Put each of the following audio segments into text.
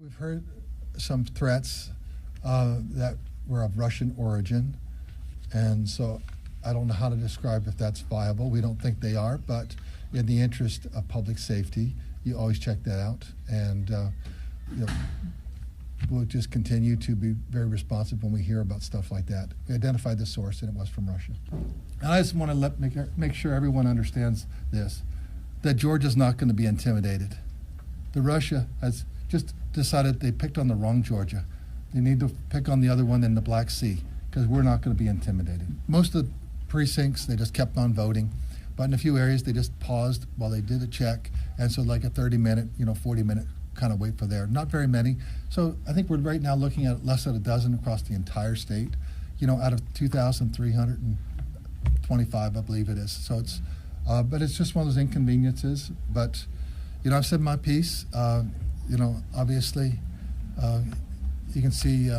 We've heard some threats that were of Russian origin, and so I don't know how to describe if that's viable. We don't think they are, but in the interest of public safety, you always check that out, and we'll just continue to be very responsive when we hear about stuff like that. We identified the source, and it was from Russia. And I just want to make sure everyone understands this, that Georgia's not going to be intimidated. Russia has just decided they picked on the wrong Georgia. They need to pick on the other one in the Black Sea, because we're not going to be intimidated. Most of the precincts, they just kept on voting, but in a few areas they just paused while they did a check, and so like a 30-minute, 40-minute kind of wait for there. Not very many. So I think we're right now looking at less than a dozen across the entire state, out of 2,325, I believe it is. So it's, but it's just one of those inconveniences. But, I've said my piece. Obviously, you can see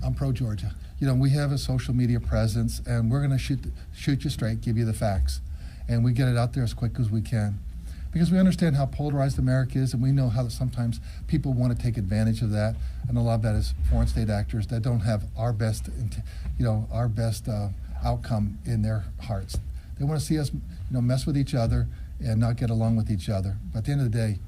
I'm pro-Georgia. We have a social media presence, and we're going to shoot you straight, give you the facts, and we get it out there as quick as we can. Because we understand how polarized America is, and we know how sometimes people want to take advantage of that, and a lot of that is foreign state actors that don't have our best outcome in their hearts. They want to see us, mess with each other and not get along with each other. But at the end of the day,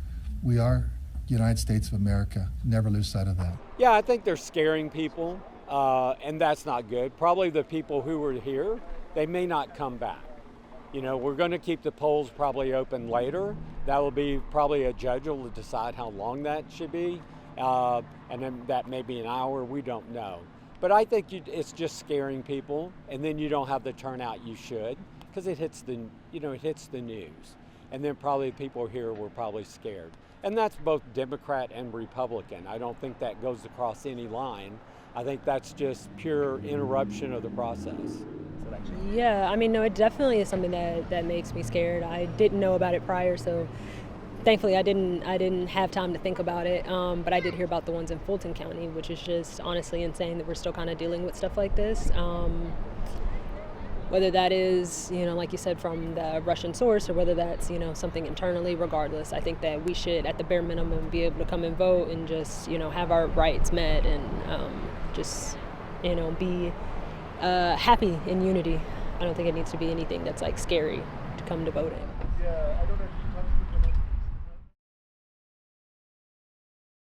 we are the United States of America. Never lose sight of that. Yeah, I think they're scaring people, and that's not good. Probably the people who were here, they may not come back. We're going to keep the polls probably open later. That will be probably a judge will decide how long that should be, and then that may be an hour. We don't know. But I think it's just scaring people, and then you don't have the turnout you should, because it hits the news, and then probably people here were probably scared, and that's both Democrat and Republican. I don't think that goes across any line. I think that's just pure interruption of the process. Yeah, no, it definitely is something that makes me scared. I didn't know about it prior, so thankfully I didn't have time to think about it. But I did hear about the ones in Fulton County, which is just honestly insane that we're still kind of dealing with stuff like this. Whether that is, like you said, from the Russian source, or whether that's, something internally, regardless, I think that we should, at the bare minimum, be able to come and vote and just, have our rights met and be happy in unity. I don't think it needs to be anything that's scary to come to voting. Yeah, I don't know.